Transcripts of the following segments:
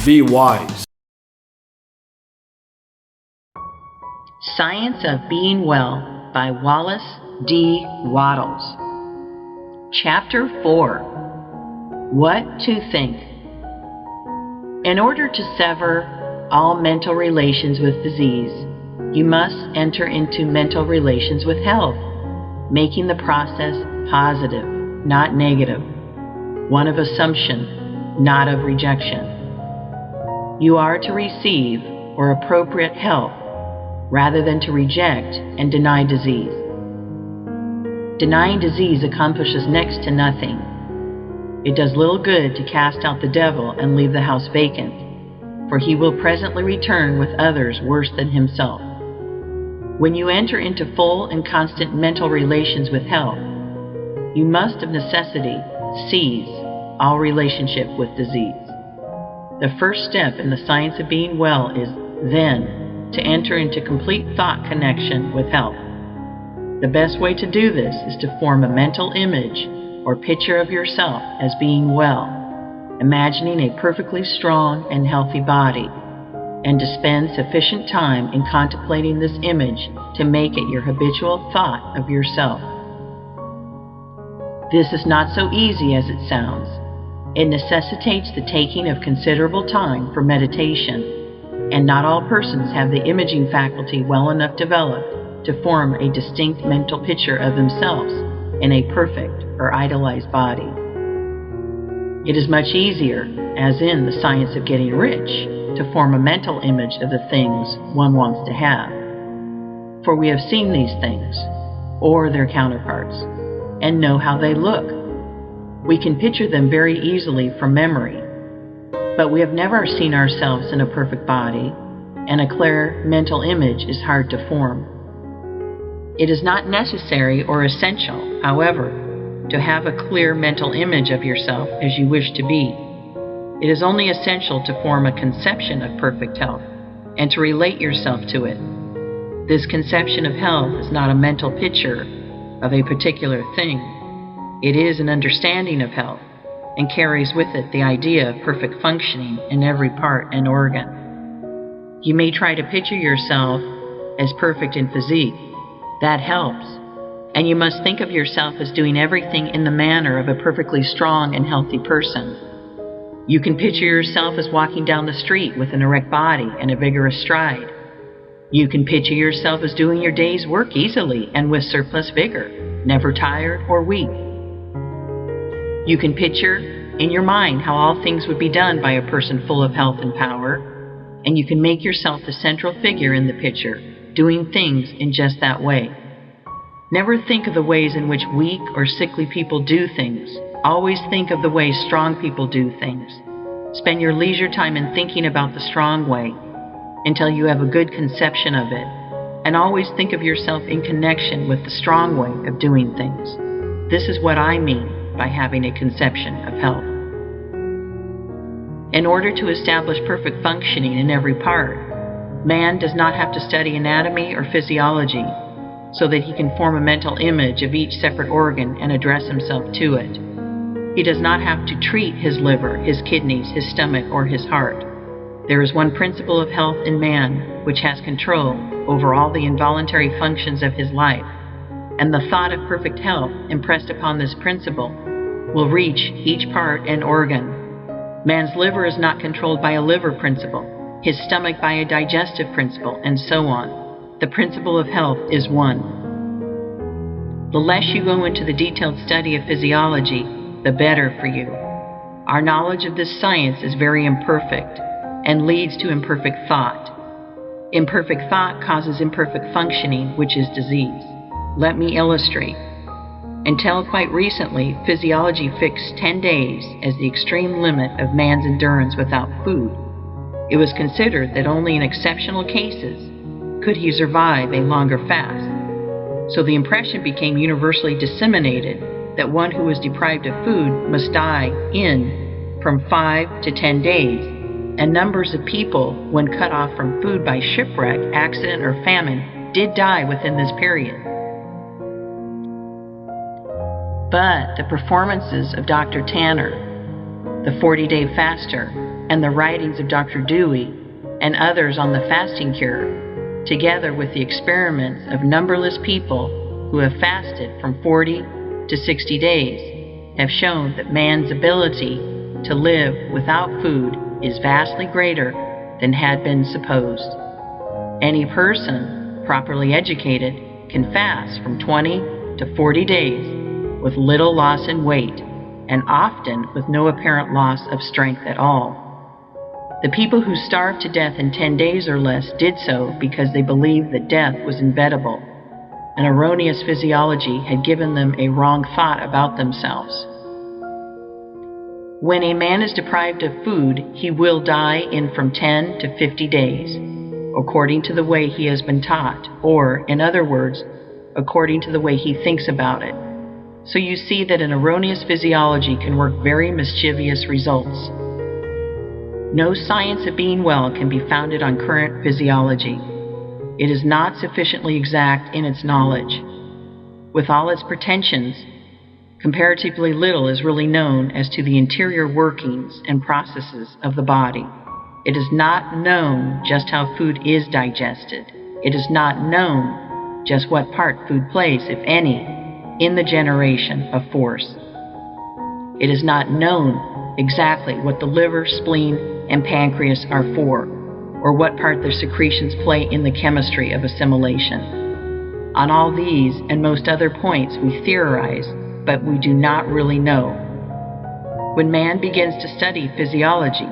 Be wise. Science of Being Well by Wallace D. Wattles. Chapter 4. What to Think. In order to sever all mental relations with disease, you must enter into mental relations with health, making the process positive, not negative, one of assumption, not of rejection. You are to receive or appropriate health rather than to reject and deny disease. Denying disease accomplishes next to nothing. It does little good to cast out the devil and leave the house vacant, for he will presently return with others worse than himself. When you enter into full and constant mental relations with health, you must of necessity cease all relationship with disease. The first step in the science of being well is, then, to enter into complete thought connection with health. The best way to do this is to form a mental image or picture of yourself as being well, imagining a perfectly strong and healthy body, and to spend sufficient time in contemplating this image to make it your habitual thought of yourself. This is not so easy as it sounds. It necessitates the taking of considerable time for meditation, and not all persons have the imaging faculty well enough developed to form a distinct mental picture of themselves in a perfect or idealized body. It is much easier, as in the science of getting rich, to form a mental image of the things one wants to have. For we have seen these things, or their counterparts, and know how they look. We can picture them very easily from memory, but we have never seen ourselves in a perfect body, and a clear mental image is hard to form. It is not necessary or essential, however, to have a clear mental image of yourself as you wish to be. It is only essential to form a conception of perfect health and to relate yourself to it. This conception of health is not a mental picture of a particular thing. It is an understanding of health and carries with it the idea of perfect functioning in every part and organ. You may try to picture yourself as perfect in physique. That helps. And you must think of yourself as doing everything in the manner of a perfectly strong and healthy person. You can picture yourself as walking down the street with an erect body and a vigorous stride. You can picture yourself as doing your day's work easily and with surplus vigor, never tired or weak. You can picture in your mind how all things would be done by a person full of health and power, and you can make yourself the central figure in the picture, doing things in just that way. Never think of the ways in which weak or sickly people do things. Always think of the way strong people do things. Spend your leisure time in thinking about the strong way until you have a good conception of it, and always think of yourself in connection with the strong way of doing things. This is what I mean by having a conception of health. In order to establish perfect functioning in every part, man does not have to study anatomy or physiology so that he can form a mental image of each separate organ and address himself to it. He does not have to treat his liver, his kidneys, his stomach, or his heart. There is one principle of health in man which has control over all the involuntary functions of his life, and the thought of perfect health impressed upon this principle will reach each part and organ. Man's liver is not controlled by a liver principle, his stomach by a digestive principle, and so on. The principle of health is one. The less you go into the detailed study of physiology, the better for you. Our knowledge of this science is very imperfect and leads to imperfect thought. Imperfect thought causes imperfect functioning, which is disease. Let me illustrate. Until quite recently, physiology fixed 10 days as the extreme limit of man's endurance without food. It was considered that only in exceptional cases could he survive a longer fast. So the impression became universally disseminated that one who was deprived of food must die in from 5 to 10 days, and numbers of people, when cut off from food by shipwreck, accident, or famine, did die within this period. But the performances of Dr. Tanner, the 40-day faster, and the writings of Dr. Dewey and others on the fasting cure, together with the experiments of numberless people who have fasted from 40 to 60 days, have shown that man's ability to live without food is vastly greater than had been supposed. Any person, properly educated, can fast from 20 to 40 days with little loss in weight, and often with no apparent loss of strength at all. The people who starved to death in 10 days or less did so because they believed that death was inevitable. An erroneous physiology had given them a wrong thought about themselves. When a man is deprived of food, he will die in from 10 to 50 days, according to the way he has been taught, or, in other words, according to the way he thinks about it. So you see that an erroneous physiology can work very mischievous results. No science of being well can be founded on current physiology. It is not sufficiently exact in its knowledge. With all its pretensions, comparatively little is really known as to the interior workings and processes of the body. It is not known just how food is digested. It is not known just what part food plays, if any, in the generation of force. It is not known exactly what the liver, spleen, and pancreas are for, or what part their secretions play in the chemistry of assimilation. On all these and most other points we theorize, but we do not really know. When man begins to study physiology,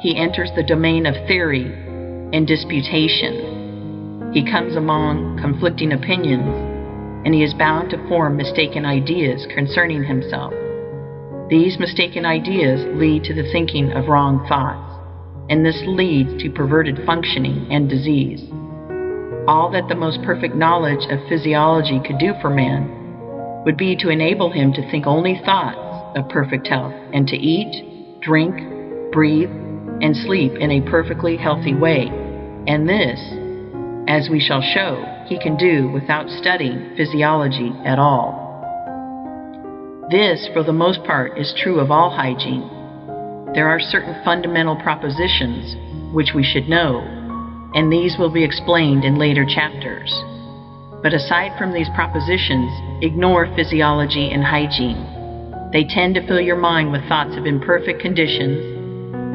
he enters the domain of theory and disputation. He comes among conflicting opinions, and he is bound to form mistaken ideas concerning himself. These mistaken ideas lead to the thinking of wrong thoughts, and this leads to perverted functioning and disease. All that the most perfect knowledge of physiology could do for man would be to enable him to think only thoughts of perfect health, and to eat, drink, breathe, and sleep in a perfectly healthy way. And this, as we shall show, he can do without studying physiology at all. This, for the most part, is true of all hygiene. There are certain fundamental propositions which we should know, and these will be explained in later chapters. But aside from these propositions, ignore physiology and hygiene. They tend to fill your mind with thoughts of imperfect conditions,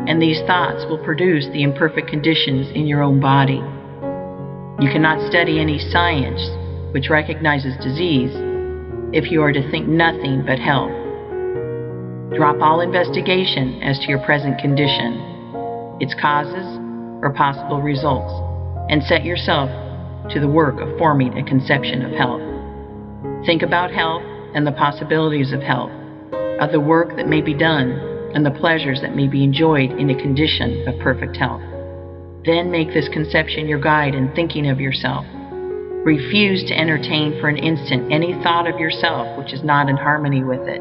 and these thoughts will produce the imperfect conditions in your own body. You cannot study any science which recognizes disease if you are to think nothing but health. Drop all investigation as to your present condition, its causes or possible results, and set yourself to the work of forming a conception of health. Think about health and the possibilities of health, of the work that may be done and the pleasures that may be enjoyed in a condition of perfect health. Then make this conception your guide in thinking of yourself. Refuse to entertain for an instant any thought of yourself which is not in harmony with it.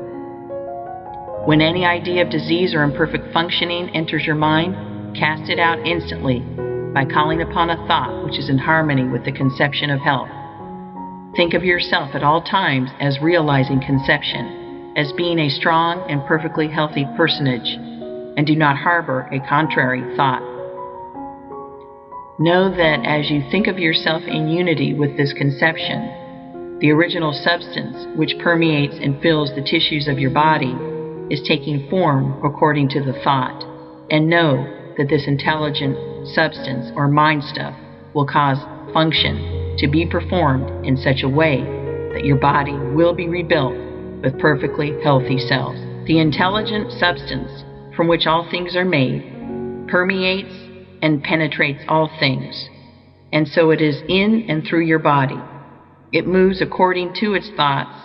When any idea of disease or imperfect functioning enters your mind, cast it out instantly by calling upon a thought which is in harmony with the conception of health. Think of yourself at all times as realizing conception, as being a strong and perfectly healthy personage, and do not harbor a contrary thought. Know that as you think of yourself in unity with this conception, the original substance which permeates and fills the tissues of your body is taking form according to the thought, and know that this intelligent substance or mind stuff will cause function to be performed in such a way that your body will be rebuilt with perfectly healthy cells. The intelligent substance from which all things are made permeates and penetrates all things, and so it is in and through your body. It moves according to its thoughts,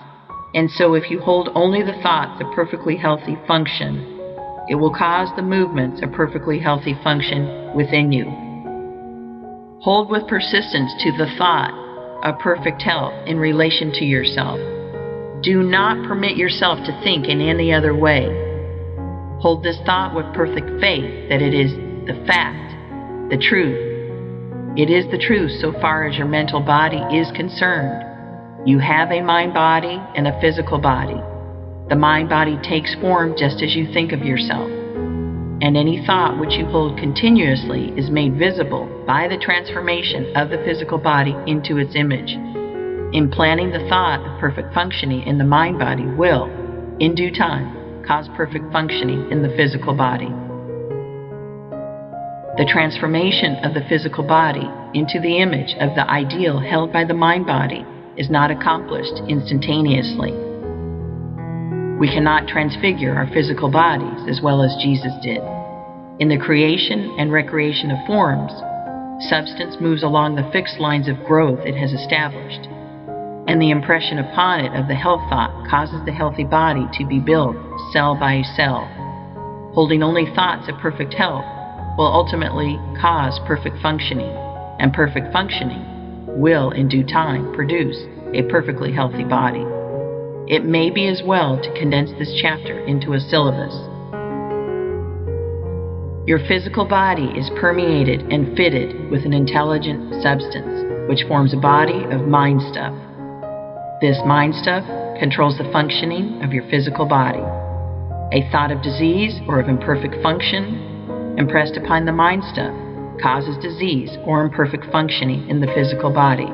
and so if you hold only the thoughts of perfectly healthy function, it will cause the movements of perfectly healthy function within you. Hold with persistence to the thought of perfect health in relation to yourself. Do not permit yourself to think in any other way. Hold this thought with perfect faith that it is the fact, the truth. It is the truth so far as your mental body is concerned. You have a mind body and a physical body. The mind body takes form just as you think of yourself. and any thought which you hold continuously is made visible by the transformation of the physical body into its image. Implanting the thought of perfect functioning in the mind body will, in due time, cause perfect functioning in the physical body. The transformation of the physical body into the image of the ideal held by the mind body is not accomplished instantaneously. We cannot transfigure our physical bodies as well as Jesus did. In the creation and recreation of forms, substance moves along the fixed lines of growth it has established, and the impression upon it of the health thought causes the healthy body to be built cell by cell. Holding only thoughts of perfect health will ultimately cause perfect functioning, and perfect functioning will in due time produce a perfectly healthy body. It may be as well to condense this chapter into a syllabus. Your physical body is permeated and fitted with an intelligent substance, which forms a body of mind stuff. This mind stuff controls the functioning of your physical body. A thought of disease or of imperfect function impressed upon the mind stuff causes disease or imperfect functioning in the physical body.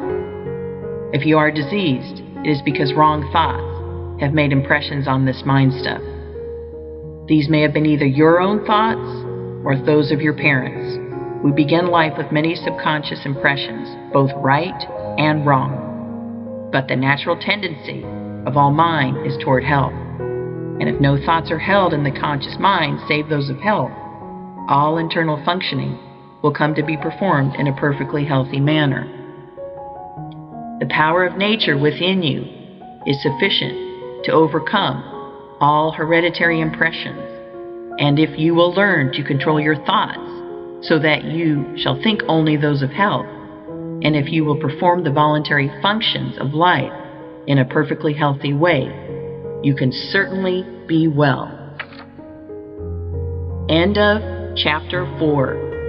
If you are diseased, it is because wrong thoughts have made impressions on this mind stuff. These may have been either your own thoughts or those of your parents. We begin life with many subconscious impressions, both right and wrong. But the natural tendency of all mind is toward health. And if no thoughts are held in the conscious mind save those of health, all internal functioning will come to be performed in a perfectly healthy manner. The power of nature within you is sufficient to overcome all hereditary impressions, and if you will learn to control your thoughts so that you shall think only those of health, and if you will perform the voluntary functions of life in a perfectly healthy way, you can certainly be well. End of Chapter 4.